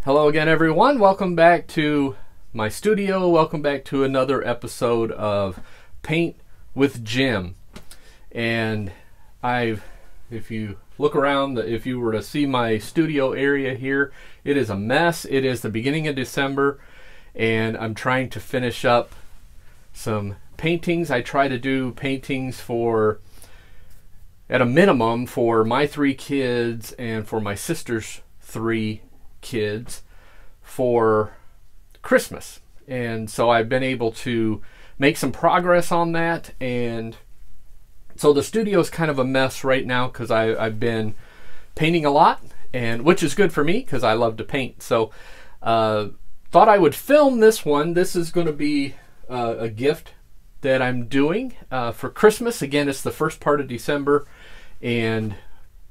Hello again, everyone. Welcome back to my studio. Welcome back to another episode of Paint with Jim. And if you look around, if you were to see my studio area here, it is a mess. It is the beginning of December, and I'm trying to finish up some paintings. I try to do paintings at a minimum, for my 3 kids and for my sister's 3 kids for Christmas. And so I've been able to make some progress on that, and so the studio is kind of a mess right now because I've been painting a lot, and which is good for me because I love to paint. So thought I would film this one. This is going to be a gift that I'm doing for Christmas. Again, it's the first part of December, and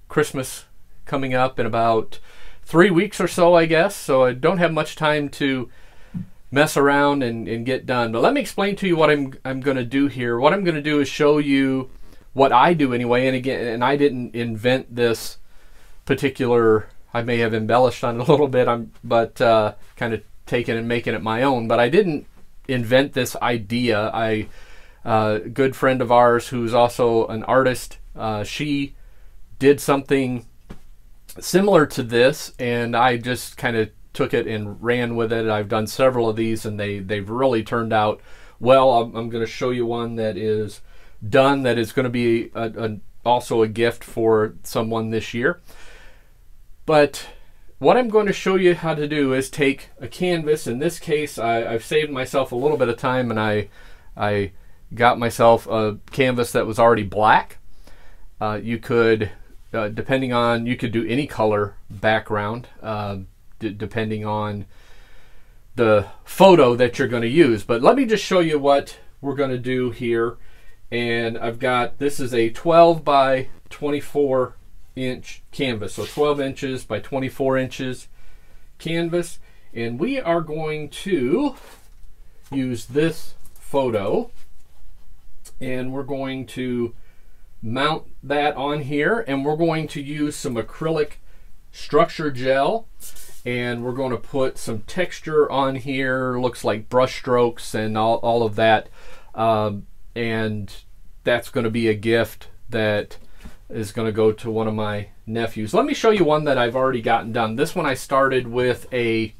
Christmas coming up in about 3 weeks or so, I guess. So I don't have much time to mess around and get done. But let me explain to you what I'm going to do here. What I'm going to do is show you what I do anyway. And again, I didn't invent this particular. I may have embellished on it a little bit, but kind of taking and making it my own. But I didn't invent this idea. A good friend of ours who's also an artist, she did something similar to this, and I just kind of took it and ran with it. I've done several of these, and they've really turned out well. I'm going to show you one that is done, that is going to be also a gift for someone this year. But what I'm going to show you how to do is take a canvas. In this case, I've saved myself a little bit of time, and I got myself a canvas that was already black. You could depending on, you could do any color background, depending on the photo that you're going to use. But let me just show you what we're going to do here. And I've got, this is a 12 by 24 inch canvas, so 12 inches by 24 inches canvas, and we are going to use this photo, and we're going to mount that on here, and we're going to use some acrylic structure gel, and we're going to put some texture on here. Looks like brush strokes and all of that, and that's going to be a gift that is going to go to one of my nephews. Let me show you one that I've already gotten done. This one I started with a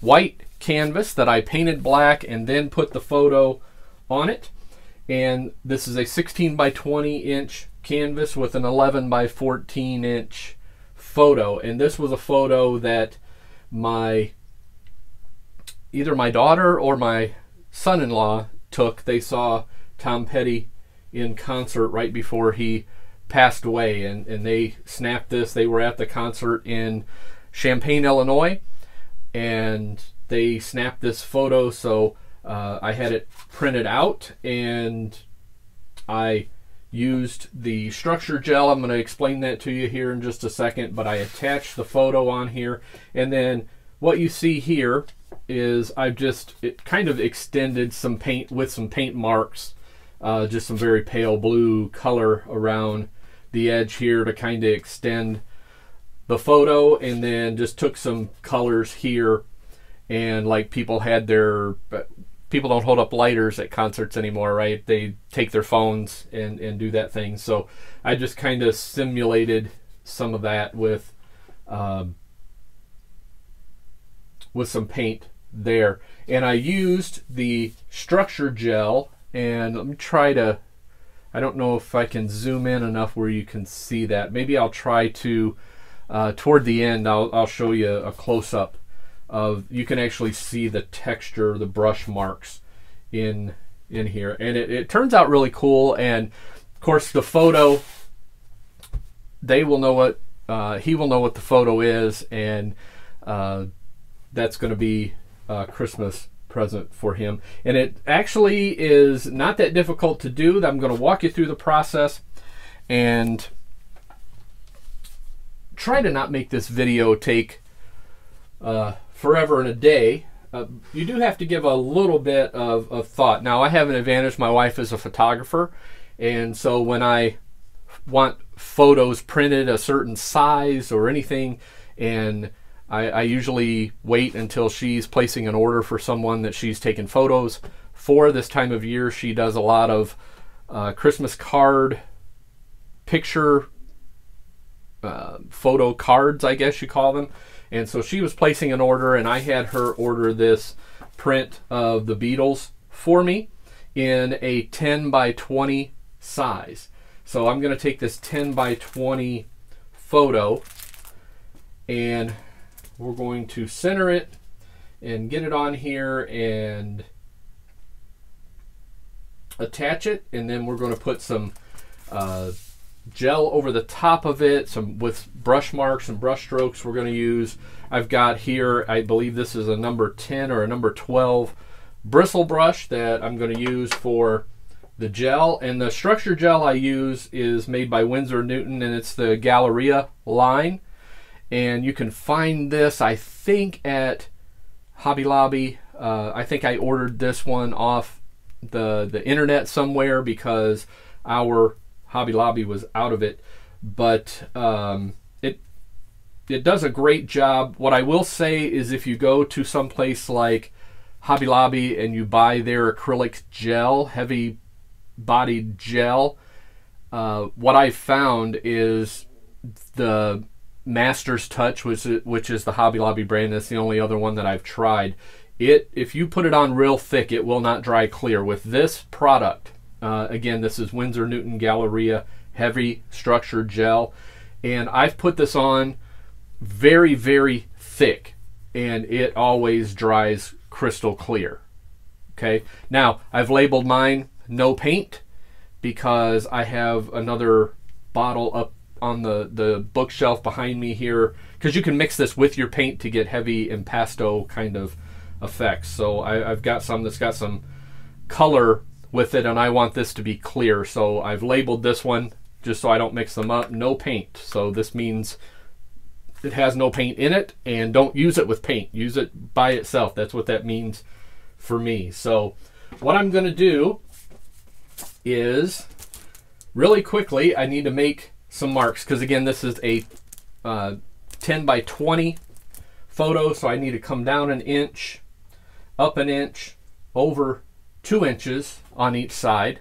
white canvas that I painted black and then put the photo on it. And this is a 16 by 20 inch canvas with an 11 by 14 inch photo. And this was a photo that either my daughter or my son-in-law took. They saw Tom Petty in concert right before he passed away, and they snapped this. They were at the concert in Champaign, Illinois, and they snapped this photo. So I had it printed out, and I used the structure gel. I'm going to explain that to you here in just a second, but I attached the photo on here, and then what you see here is it kind of extended some paint with some paint marks, just some very pale blue color around the edge here to kind of extend the photo, and then just took some colors here, and like people don't hold up lighters at concerts anymore, right? They take their phones and do that thing. So I just kind of simulated some of that with some paint there. And I used the structure gel, and let me try to, I don't know if I can zoom in enough where you can see that. Maybe I'll try to, toward the end, I'll show you a close-up of, you can actually see the texture, the brush marks in here, and it turns out really cool. And of course the photo, they will know what he will know what the photo is, and that's going to be a Christmas present for him. And it actually is not that difficult to do. I'm going to walk you through the process and try to not make this video take forever and a day. You do have to give a little bit of thought. Now, I have an advantage. My wife is a photographer, and so when I want photos printed a certain size or anything, and I usually wait until she's placing an order for someone that she's taking photos for. This time of year, she does a lot of Christmas card picture photo cards, I guess you call them. And so she was placing an order, and I had her order this print of the Beatles for me in a 10 by 20 size. So I'm going to take this 10 by 20 photo, and we're going to center it and get it on here and attach it, and then we're going to put some gel over the top of it, some with brush marks and brush strokes we're going to use. I've got here, I believe this is a number 10 or a number 12 bristle brush that I'm going to use for the gel. And the structure gel I use is made by Winsor & Newton, and it's the Galleria line. And you can find this, I think, at Hobby Lobby. I think I ordered this one off the internet somewhere because our Hobby Lobby was out of it, but it does a great job. What I will say is if you go to some place like Hobby Lobby and you buy their acrylic gel, heavy bodied gel, what I found is the Master's Touch, which is the Hobby Lobby brand. That's the only other one that I've tried. If you put it on real thick, it will not dry clear. With this product, again, this is Winsor & Newton Galleria Heavy Structure Gel, and I've put this on very, very thick, and it always dries crystal clear. Okay, now I've labeled mine no paint because I have another bottle up on the bookshelf behind me here, because you can mix this with your paint to get heavy impasto kind of effects. So I've got some that's got some color with it, and I want this to be clear, so I've labeled this one just so I don't mix them up, no paint. So this means it has no paint in it, and don't use it with paint, use it by itself. That's what that means for me. So what I'm going to do is really quickly, I need to make some marks, because again, this is a 10 by 20 photo, so I need to come down an inch, up an inch, over 2 inches on each side.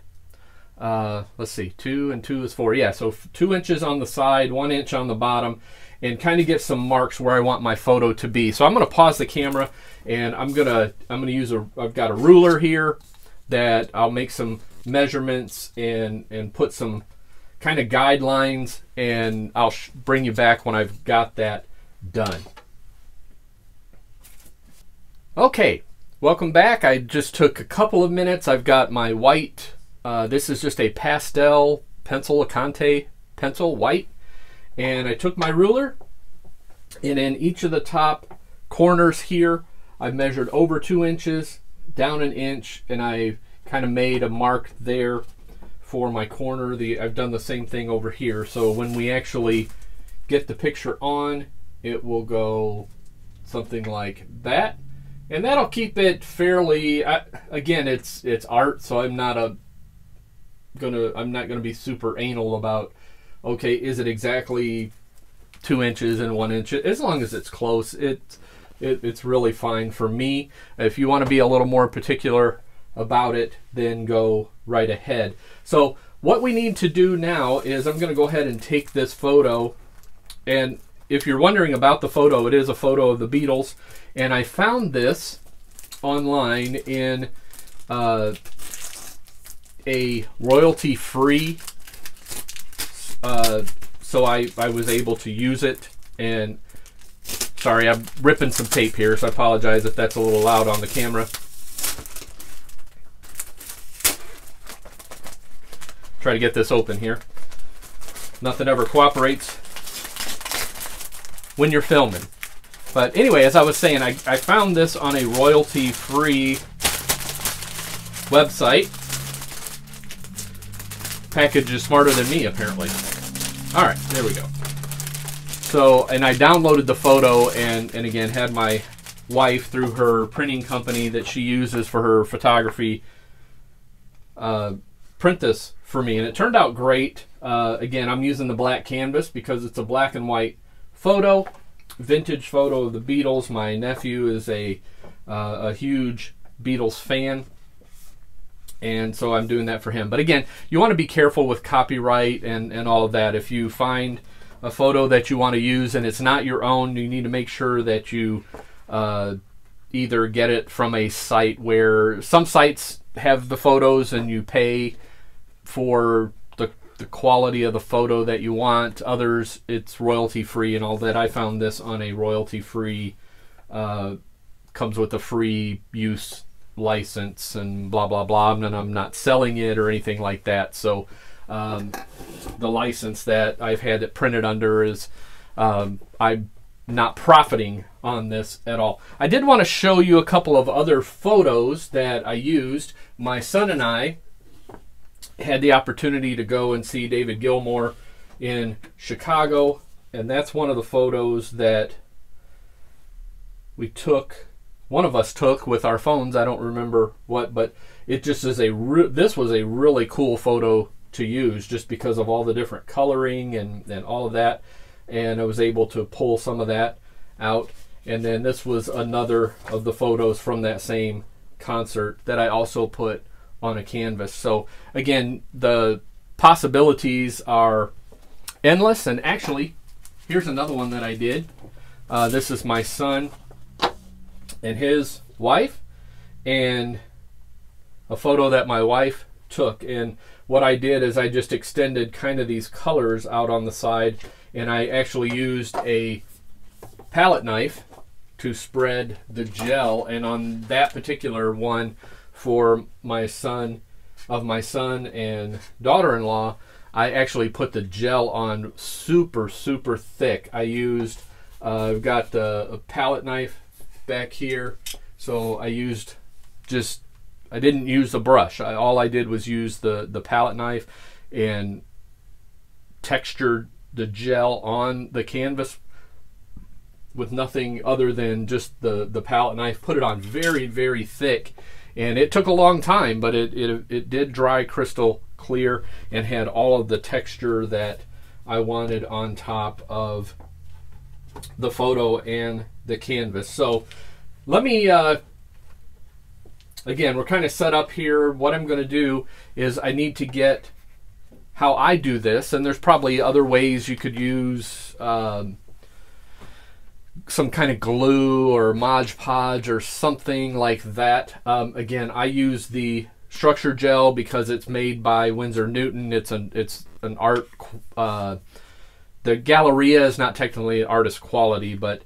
Let's see, 2 and 2 is 4. Yeah, so 2 inches on the side, 1 inch on the bottom, and kind of get some marks where I want my photo to be. So I'm going to pause the camera, and I'm gonna use I've got a ruler here that I'll make some measurements and put some kind of guidelines, and I'll bring you back when I've got that done. Okay, welcome back. I just took a couple of minutes. I've got my white, this is just a pastel pencil, a Conte pencil, white, and I took my ruler, and in each of the top corners here, I've measured over 2 inches, down an inch, and I kind of made a mark there for my corner. I've done the same thing over here, so when we actually get the picture on, it will go something like that, and that'll keep it fairly, again, it's art, so I'm not gonna be super anal about, okay, is it exactly 2 inches and 1 inch? As long as it's close, it's really fine for me. If you want to be a little more particular about it, then go right ahead. So what we need to do now is I'm going to go ahead and take this photo, and if you're wondering about the photo, it is a photo of the Beatles, and I found this online in a royalty-free, so I was able to use it. And sorry, I'm ripping some tape here, so I apologize if that's a little loud on the camera. Try to get this open here. Nothing ever cooperates when you're filming. But anyway, as I was saying, I found this on a royalty-free website. Package is smarter than me, apparently. All right, there we go. So, and I downloaded the photo, and again, had my wife, through her printing company that she uses for her photography, print this for me, and it turned out great. Again, I'm using the black canvas because it's a black and white photo, vintage photo of the Beatles. My nephew is a huge Beatles fan, and so I'm doing that for him. But again, you want to be careful with copyright and all of that. If you find a photo that you want to use and it's not your own, you need to make sure that you either get it from a site where some sites have the photos and you pay for the quality of the photo that you want. Others, it's royalty free and all that. I found this on a royalty free, comes with a free use license and blah blah blah, and I'm not selling it or anything like that. So the license that I've had it printed under is I'm not profiting on this at all. I did want to show you a couple of other photos that I used. My son and I had the opportunity to go and see David Gilmour in Chicago, and that's one of the photos that we took, one of us took with our phones. I don't remember what, but it just is this was a really cool photo to use just because of all the different coloring and all of that, and I was able to pull some of that out. And then this was another of the photos from that same concert that I also put on a canvas. So again, the possibilities are endless. And actually, here's another one that I did. This is my son and his wife, and a photo that my wife took. And what I did is I just extended kind of these colors out on the side, and I actually used a palette knife to spread the gel. And on that particular one for my son and daughter-in-law, I actually put the gel on super thick. I used I've got a palette knife back here, so I didn't use the brush. All I did was use the palette knife and textured the gel on the canvas with nothing other than just the palette knife. Put it on very thick, and it took a long time, but it did dry crystal clear and had all of the texture that I wanted on top of the photo and the canvas. So let me again, we're kind of set up here. What I'm going to do is I need to get how I do this, and there's probably other ways you could use some kind of glue or Mod Podge or something like that. Again, I use the structure gel because it's made by Winsor Newton. It's an art. The Galleria is not technically artist quality, but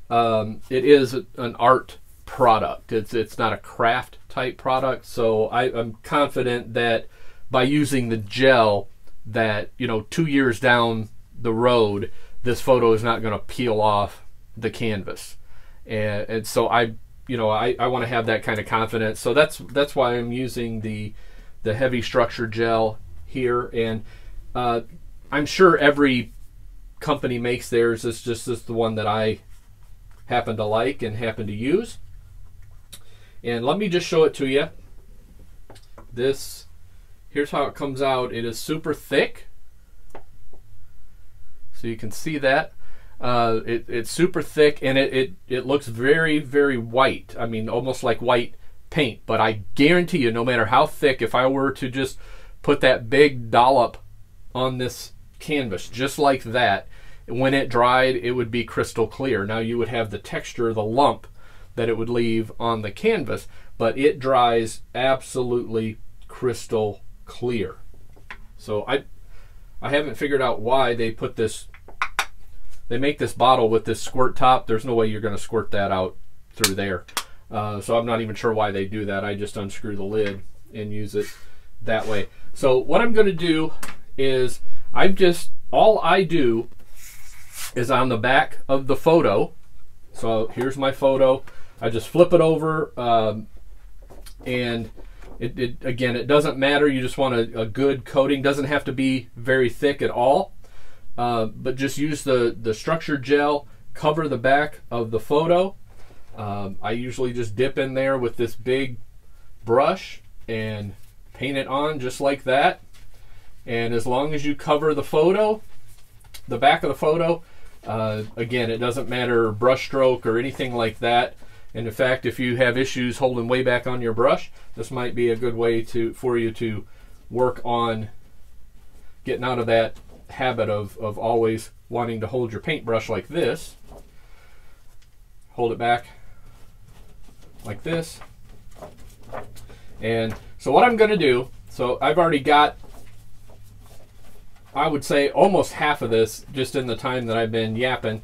it is an art product. It's not a craft type product. So I'm confident that by using the gel, that 2 years down the road, this photo is not going to peel off the canvas. And so I want to have that kind of confidence. So that's why I'm using the heavy structure gel here. And I'm sure every company makes theirs. It's just the one that I happen to like and happen to use. And let me just show it to you. Here's how it comes out. It is super thick, so you can see that. It's super thick, and it looks very white. I mean, almost like white paint. But I guarantee you, no matter how thick, if I were to just put that big dollop on this canvas just like that, when it dried, it would be crystal clear. Now you would have the texture, the lump that it would leave on the canvas, but it dries absolutely crystal clear. So I haven't figured out why they put this. They make this bottle with this squirt top. There's no way you're going to squirt that out through there. So I'm not even sure why they do that. I just unscrew the lid and use it that way. So what I'm going to do is all I do is on the back of the photo. So here's my photo. I just flip it over, and again, it doesn't matter. You just want a good coating. Doesn't have to be very thick at all. But just use the structure gel, cover the back of the photo. I usually just dip in there with this big brush and paint it on just like that. And as long as you cover the photo, the back of the photo, Again, it doesn't matter brush stroke or anything like that. And in fact, if you have issues holding way back on your brush, this might be a good way for you to work on getting out of that habit of always wanting to hold your paintbrush like this. Hold it back like this. And so what I'm going to do, so I've already got, I would say, almost half of this just in the time that I've been yapping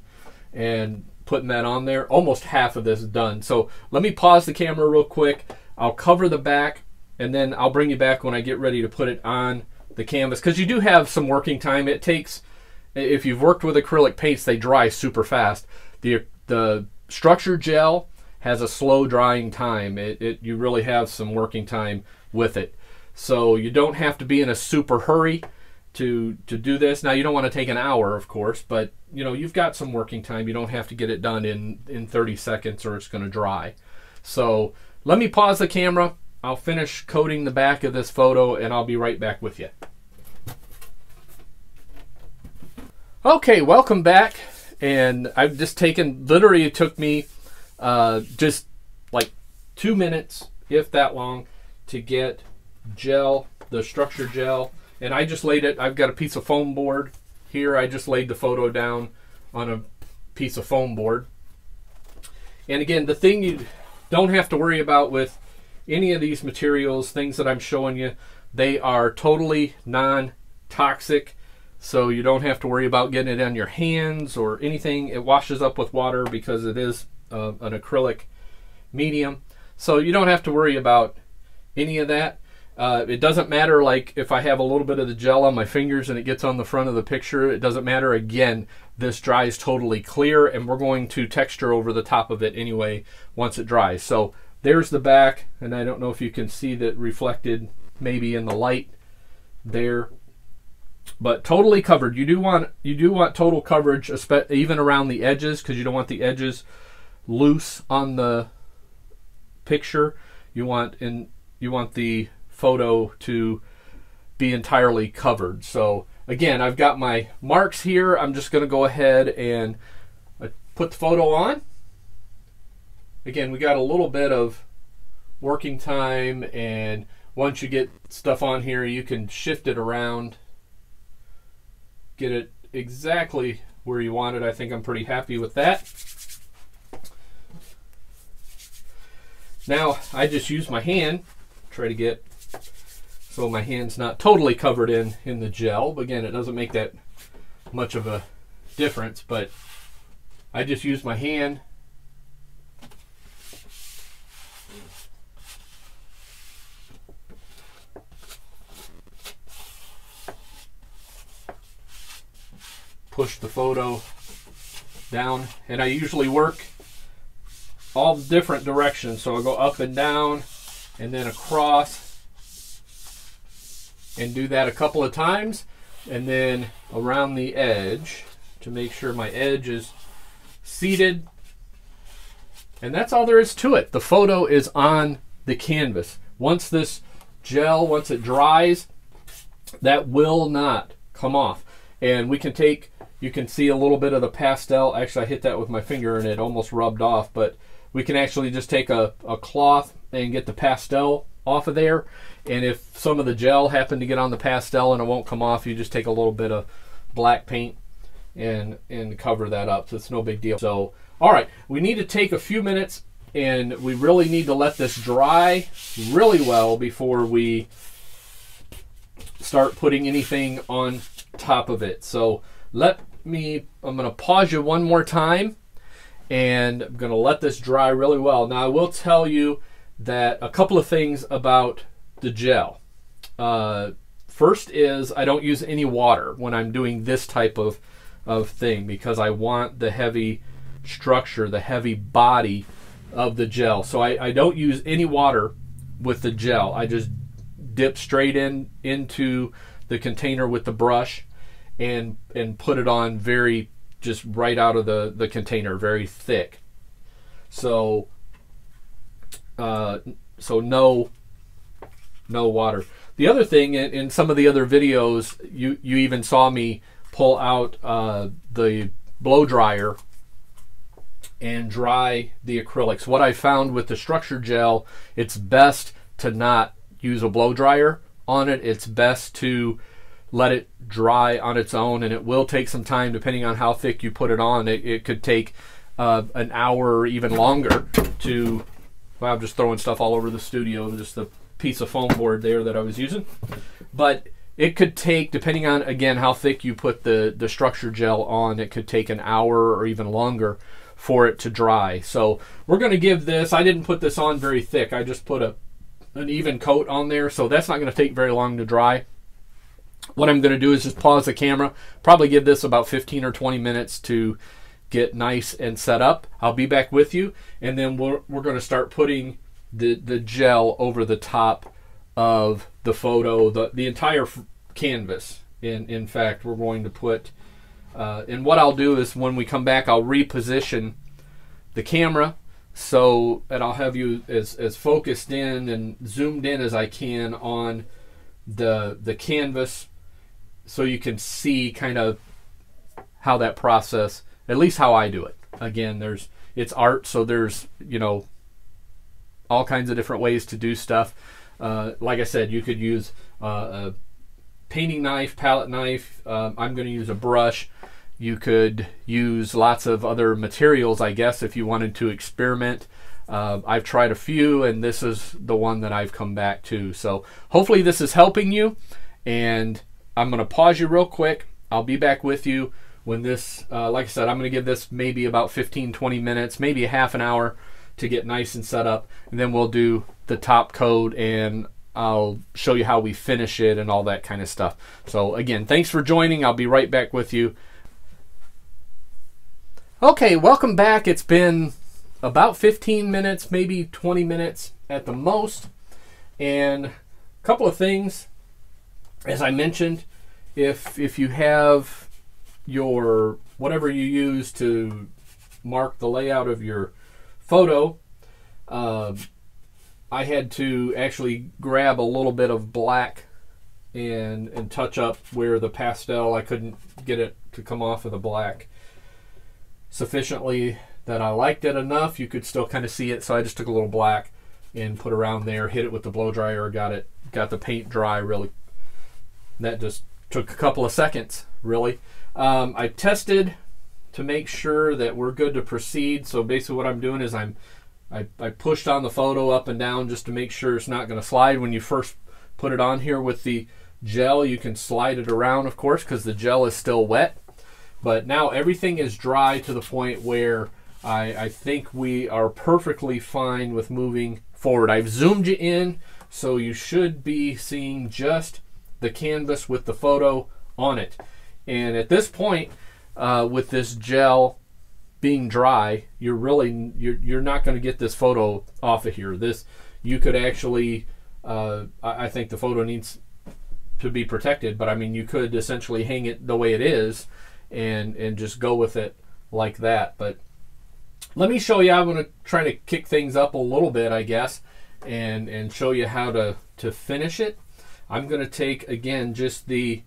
and putting that on there. Almost half of this is done. So let me pause the camera real quick. I'll cover the back, and then I'll bring you back when I get ready to put it on the canvas, because you do have some working time. It takes, if you've worked with acrylic paints, they dry super fast. The structure gel has a slow drying time. You really have some working time with it. So you don't have to be in a super hurry to do this. Now, you don't want to take an hour, of course, but you know, you've got some working time. You don't have to get it done in 30 seconds or it's going to dry. So let me pause the camera. I'll finish coating the back of this photo and I'll be right back with you. Okay, welcome back. And I've just taken, literally it took me just like 2 minutes, if that long, to get gel, the structure gel. And I just laid it, I've got a piece of foam board here. I just laid the photo down on a piece of foam board. And again, the thing you don't have to worry about with any of these materials, things that I'm showing you, they are totally non-toxic. So you don't have to worry about getting it on your hands or anything. It washes up with water because it is an acrylic medium. So you don't have to worry about any of that. It doesn't matter, like if I have a little bit of the gel on my fingers and it gets on the front of the picture, it doesn't matter. Again, this dries totally clear, and we're going to texture over the top of it anyway once it dries. So there's the back, and I don't know if you can see that reflected maybe in the light there, but totally covered. You do want total coverage, even around the edges, because you don't want the edges loose on the picture. You want the photo to be entirely covered. So again, I've got my marks here. I'm just going to go ahead and put the photo on. Again, we got a little bit of working time, and once you get stuff on here, you can shift it around, get it exactly where you want it. I think I'm pretty happy with that. Now I just use my hand, try to get so my hand's not totally covered in the gel. But again, it doesn't make that much of a difference, but I just use my hand push the photo down, and I usually work all different directions. So I'll go up and down and then across, and do that a couple of times, and then around the edge to make sure my edge is seated. And that's all there is to it. The photo is on the canvas. Once this gel, once it dries, that will not come off. And we can take, you can see a little bit of the pastel. Actually, I hit that with my finger and it almost rubbed off, but we can actually just take a cloth and get the pastel off of there. And if some of the gel happened to get on the pastel and it won't come off, you just take a little bit of black paint and cover that up. So it's no big deal. So, all right, we need to take a few minutes, and we really need to let this dry really well before we start putting anything on top of it. So I'm going to pause you one more time, and I'm going to let this dry really well. Now I will tell you that a couple of things about the gel. First is I don't use any water when I'm doing this type of thing, because I want the heavy structure, the heavy body of the gel. So I don't use any water with the gel. I just dip straight into the container with the brush and put it on just right out of the container, very thick. So no water. The other thing, in some of the other videos, you even saw me pull out the blow dryer and dry the acrylics. What I found with the structure gel, it's best to not use a blow dryer on it. It's best to let it dry on its own, and it will take some time depending on how thick you put it on. It could take an hour or even longer to, well, I'm just throwing stuff all over the studio, just the piece of foam board there that I was using. But it could take, depending on, again, how thick you put the structure gel on, it could take an hour or even longer for it to dry. So we're going to give this, I didn't put this on very thick, I just put an even coat on there, so that's not going to take very long to dry. What I'm going to do is just pause the camera, probably give this about 15 or 20 minutes to get nice and set up. I'll be back with you, and then we're going to start putting the gel over the top of the photo, the entire canvas. In fact, we're going to put, and what I'll do is when we come back, I'll reposition the camera so that I'll have you as focused in and zoomed in as I can on the canvas, so you can see kind of how that process, at least how I do it. Again, it's art, so there's, you know, all kinds of different ways to do stuff. Like I said, you could use a painting knife, palette knife. I'm going to use a brush. You could use lots of other materials, I guess, if you wanted to experiment. I've tried a few, and this is the one that I've come back to. So hopefully this is helping you, and I'm going to pause you real quick. I'll be back with you when this, like I said, I'm going to give this maybe about 15-20 minutes, maybe a half an hour to get nice and set up, and then we'll do the top coat, and I'll show you how we finish it and all that kind of stuff. So again, thanks for joining. I'll be right back with you. Okay, welcome back. It's been about 15 minutes, maybe 20 minutes at the most. And a couple of things, as I mentioned, if you have your, whatever you use to mark the layout of your photo, I had to actually grab a little bit of black and touch up where the pastel, I couldn't get it to come off of the black sufficiently that I liked it enough. You could still kind of see it, so I just took a little black and put around there, hit it with the blow dryer, got the paint dry really. That just took a couple of seconds, really. I tested to make sure that we're good to proceed. So basically what I'm doing is I pushed on the photo up and down just to make sure it's not going to slide. When you first put it on here with the gel, you can slide it around, of course, because the gel is still wet. But now everything is dry to the point where I think we are perfectly fine with moving forward. I've zoomed you in, so you should be seeing just the canvas with the photo on it. And at this point, with this gel being dry, you're not going to get this photo off of here. You could actually, I think the photo needs to be protected, but I mean, you could essentially hang it the way it is and just go with it like that. But let me show you. I'm going to try to kick things up a little bit, I guess, and show you how to finish it. I'm going to take, again, just the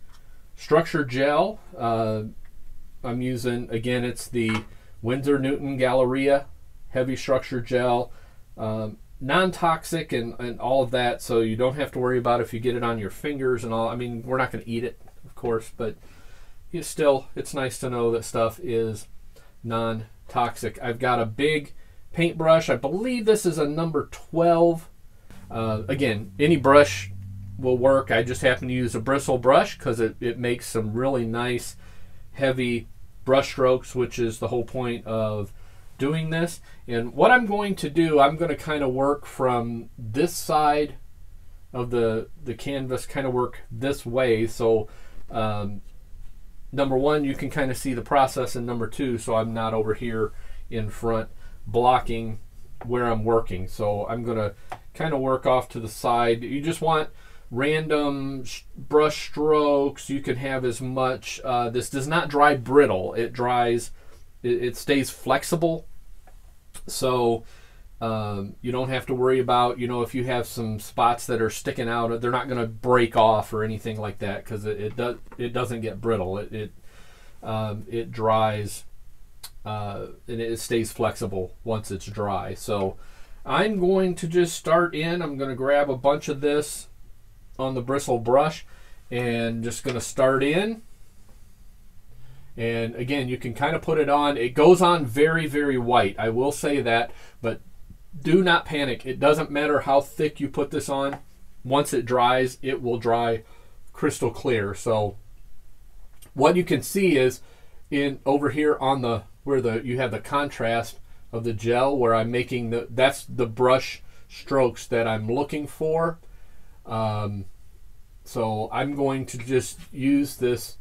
structure gel. I'm using, again, it's the Winsor Newton Galleria heavy structure gel, non-toxic and all of that, so you don't have to worry about if you get it on your fingers and all. I mean, we're not going to eat it, of course, but it's nice to know that stuff is non-toxic. I've got a big paintbrush. I believe this is a number 12. Again, any brush will work. I just happen to use a bristle brush because it makes some really nice heavy brush strokes, which is the whole point of doing this. And what I'm going to do, I'm going to kind of work from this side of the canvas, kind of work this way. So number one, you can kind of see the process, and number two, so I'm not over here in front blocking where I'm working. So I'm going to kind of work off to the side. You just want random brush strokes. You can have as much. This does not dry brittle. It stays flexible. So you don't have to worry about, if you have some spots that are sticking out, they're not going to break off or anything like that, because it doesn't get brittle. It dries and it stays flexible once it's dry. So I'm going to just start in. I'm going to grab a bunch of this on the bristle brush and just going to start in. And again, you can kind of put it on. It goes on very, very white, I will say that, but do not panic. It doesn't matter how thick you put this on. Once it dries, it will dry crystal clear. So what you can see is in over here on the where you have the contrast of the gel, where I'm making that's the brush strokes that I'm looking for. So I'm going to just use this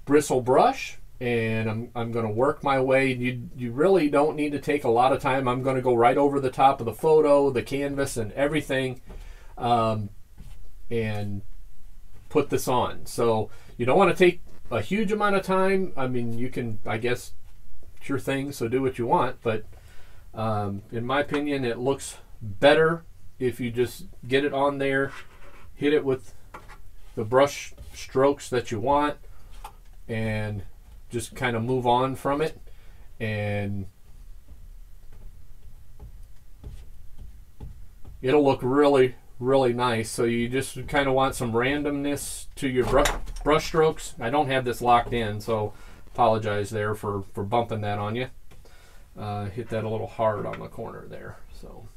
bristle brush, and I'm going to work my way. You really don't need to take a lot of time. I'm going to go right over the top of the photo, the canvas, and everything, and put this on. So you don't want to take a huge amount of time. I mean, you can, I guess, it's your thing, so do what you want, but in my opinion, it looks better if you just get it on there, hit it with the brush strokes that you want, and just kind of move on from it. And it'll look really, really nice. So you just kind of want some randomness to your brush strokes. I don't have this locked in, so apologize there for bumping that on you. Hit that a little hard on the corner there. So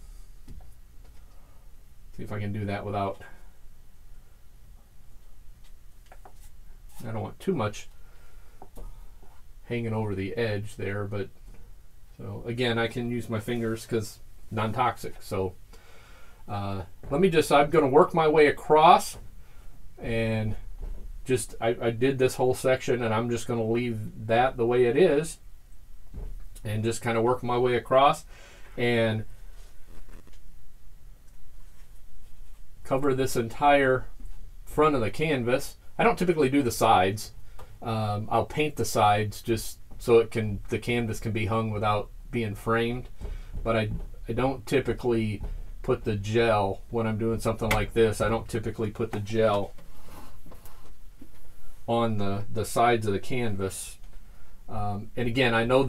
see if I can do that without, I don't want too much hanging over the edge there, but so again, I can use my fingers because non-toxic. So let me just, I'm going to work my way across, and just I did this whole section, and I'm just going to leave that the way it is and just kind of work my way across and cover this entire front of the canvas. I don't typically do the sides. I'll paint the sides just so the canvas can be hung without being framed, but I don't typically put the gel when I'm doing something like this. I don't typically put the gel on the sides of the canvas. And again, I know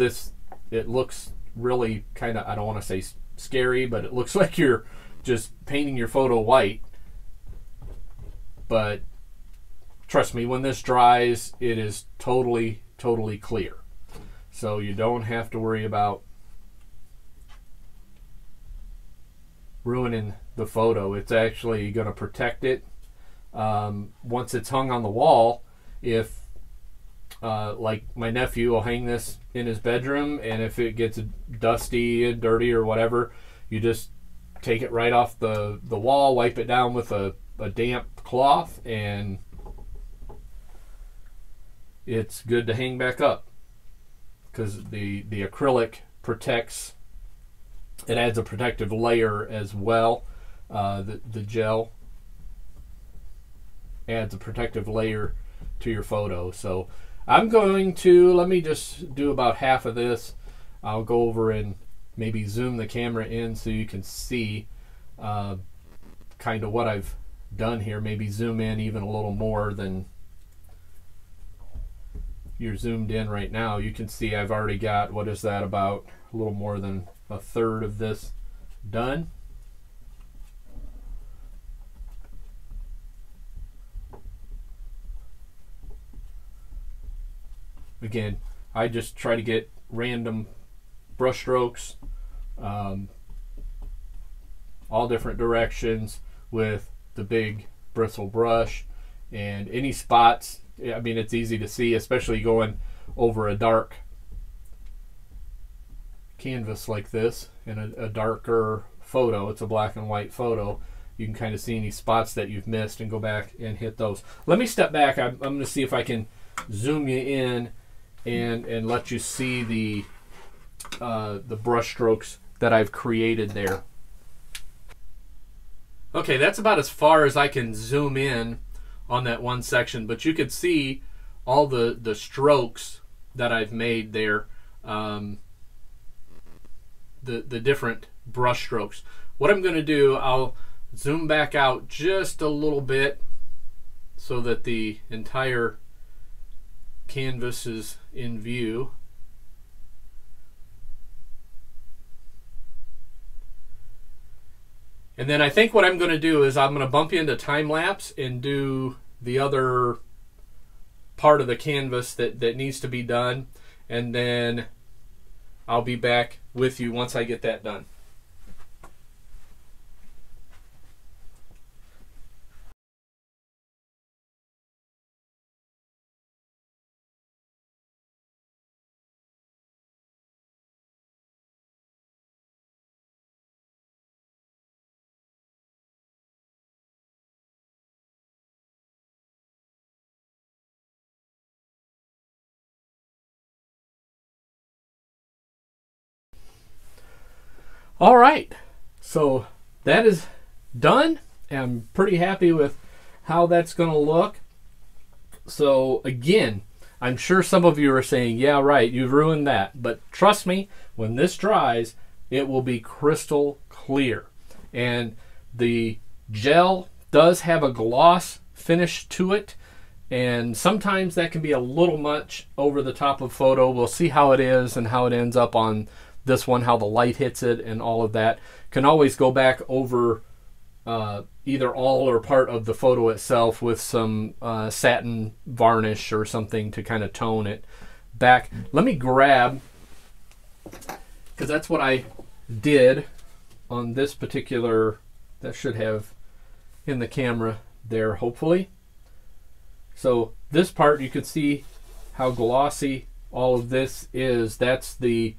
it looks really kind of, I don't want to say scary, but it looks like you're just painting your photo white. But trust me, when this dries, it is totally, totally clear. So you don't have to worry about ruining the photo. It's actually going to protect it. Once it's hung on the wall, if like my nephew will hang this in his bedroom, and if it gets dusty and dirty or whatever, you just take it right off the wall, wipe it down with a damp cloth, and it's good to hang back up, because the acrylic protects, it adds a protective layer as well. The gel adds a protective layer to your photo. So I'm going to, let me just do about half of this. I'll go over and maybe zoom the camera in so you can see kind of what I've done here. Maybe zoom in even a little more than you're zoomed in right now. You can see I've already got, what is that, about a little more than a third of this done. Again, I just try to get random brush strokes, all different directions with the big bristle brush, and any spots, I mean, it's easy to see, especially going over a dark canvas like this in a darker photo. It's a black and white photo. You can kind of see any spots that you've missed and go back and hit those. Let me step back. I'm going to see if I can zoom you in and let you see the brush strokes that I've created there. Okay, that's about as far as I can zoom in on that one section, but you could see all the strokes that I've made there, the different brush strokes. What I'm going to do, I'll zoom back out just a little bit so that the entire canvas is in view. And then I think what I'm going to do is I'm going to bump you into time lapse and do the other part of the canvas that needs to be done. And then I'll be back with you once I get that done. All right, so that is done. I'm pretty happy with how that's going to look. So again, I'm sure some of you are saying, yeah, right, you've ruined that. But trust me, when this dries, it will be crystal clear. And the gel does have a gloss finish to it. And sometimes that can be a little much over the top of photo. We'll see how it is and how it ends up on this one, how the light hits it and all of that. Can always go back over either all or part of the photo itself with some satin varnish or something to kind of tone it back. Let me grab, because that's what I did on this particular, that should have in the camera there hopefully. So this part, you can see how glossy all of this is. That's the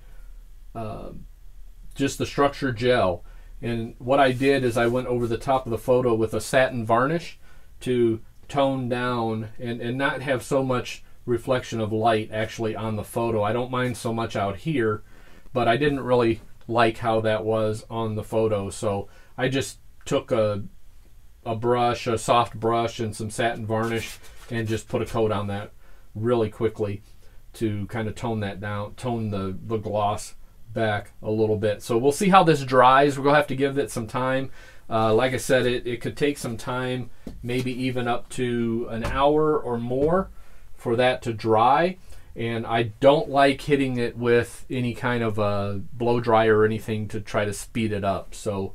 just the structure gel. And what I did is I went over the top of the photo with a satin varnish to tone down and not have so much reflection of light actually on the photo. I don't mind so much out here, but I didn't really like how that was on the photo. So I just took a brush, a soft brush, and some satin varnish and just put a coat on that really quickly to kind of tone that down, tone the gloss back a little bit. So we'll see how this dries. We're gonna have to give it some time. Like I said, it could take some time, maybe even up to an hour or more for that to dry. And I don't like hitting it with any kind of a blow dryer or anything to try to speed it up. So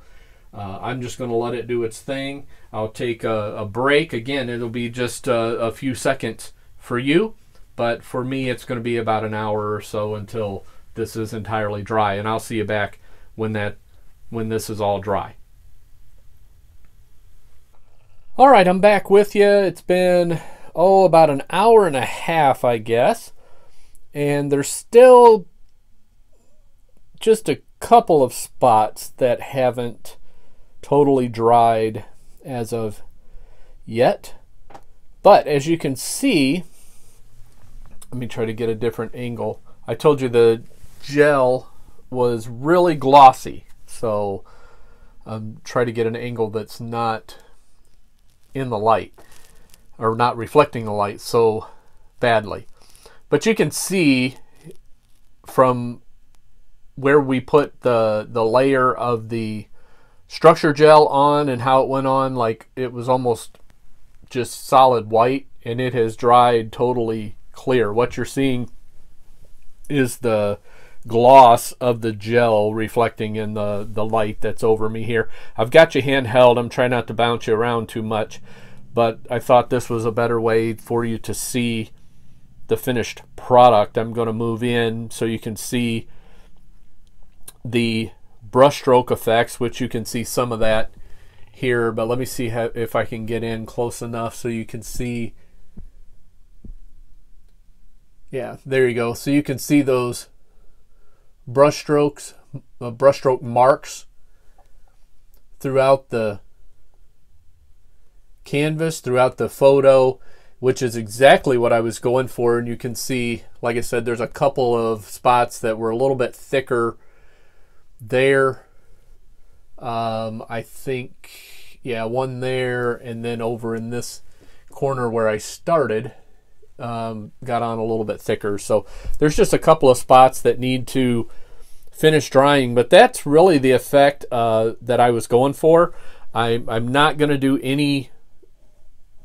I'm just going to let it do its thing. I'll take a break. Again, it'll be just a few seconds for you, but for me it's going to be about an hour or so until this is entirely dry, and I'll see you back when this is all dry. All right, I'm back with you. It's been about an hour and a half, I guess, and there's still just a couple of spots that haven't totally dried as of yet. But as you can see, let me try to get a different angle. I told you the gel was really glossy, so try to get an angle that's not in the light or not reflecting the light so badly. But you can see from where we put the layer of the structure gel on and how it went on, like it was almost just solid white, and it has dried totally clear. What you're seeing is the gloss of the gel reflecting in the light that's over me here. I've got you handheld. I'm trying not to bounce you around too much, but I thought this was a better way for you to see the finished product. I'm going to move in so you can see the brushstroke effects, which you can see some of that here, but let me see if I can get in close enough so you can see. Yeah, there you go. So you can see those brushstrokes, brushstroke marks throughout the canvas, throughout the photo, which is exactly what I was going for. And you can see, like I said, there's a couple of spots that were a little bit thicker there. I think, yeah, one there, and then over in this corner where I started, got on a little bit thicker. So there's just a couple of spots that need to finish drying, but that's really the effect that I was going for. I'm not going to do any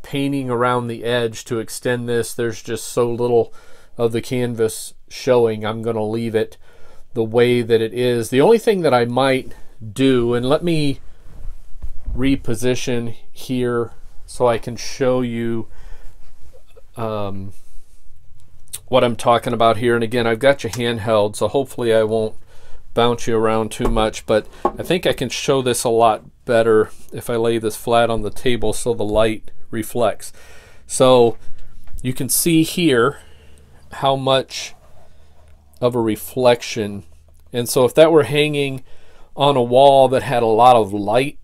painting around the edge to extend this. There's just so little of the canvas showing. I'm going to leave it the way that it is. The only thing that I might do, and let me reposition here so I can show you what I'm talking about here. And again, I've got you handheld, so hopefully I won't bounce you around too much, but I think I can show this a lot better if I lay this flat on the table so the light reflects. So you can see here how much of a reflection, and so if that were hanging on a wall that had a lot of light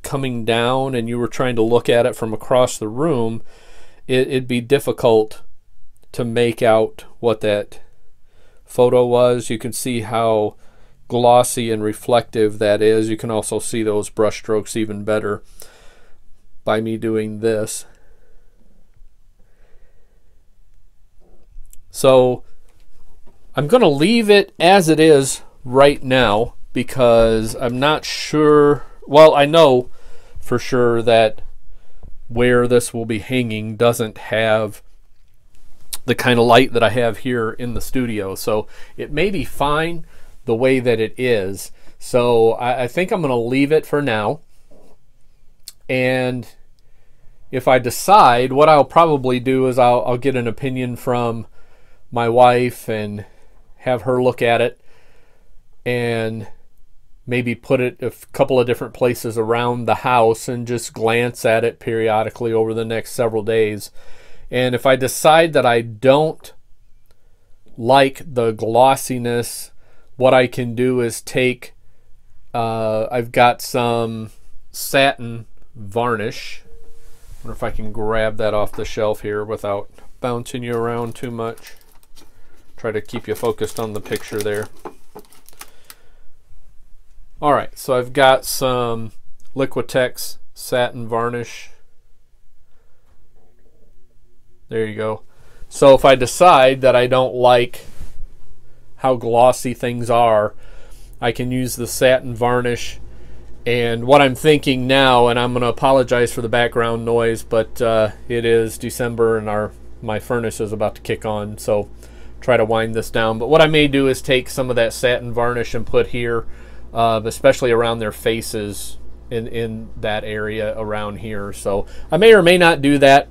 coming down and you were trying to look at it from across the room, it'd be difficult to make out what that photo was. You can see how glossy and reflective that is. You can also see those brush strokes even better by me doing this. So I'm going to leave it as it is right now because I'm not sure, well, I know for sure that where this will be hanging doesn't have the kind of light that I have here in the studio. So it may be fine the way that it is. So I think I'm going to leave it for now. And if I decide, what I'll probably do is I'll get an opinion from my wife and have her look at it and maybe put it a couple of different places around the house and just glance at it periodically over the next several days. And if I decide that I don't like the glossiness, what I can do is take, I've got some satin varnish. I wonder if I can grab that off the shelf here without bouncing you around too much. Try to keep you focused on the picture there. Alright, so I've got some Liquitex satin varnish. There you go. So if I decide that I don't like how glossy things are, I can use the satin varnish. And what I'm thinking now, and I'm going to apologize for the background noise, but it is December and my furnace is about to kick on, so try to wind this down. But what I may do is take some of that satin varnish and put here, especially around their faces in that area around here. So I may or may not do that.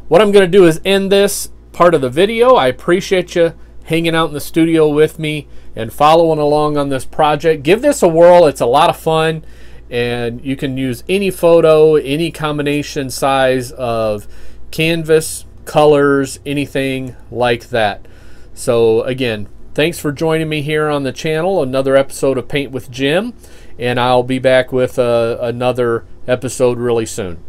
What I'm going to do is end this part of the video. I appreciate you hanging out in the studio with me and following along on this project. Give this a whirl. It's a lot of fun, and you can use any photo, any combination size of canvas, colors, anything like that. So again, thanks for joining me here on the channel, another episode of Paint with Jim, and I'll be back with another episode really soon.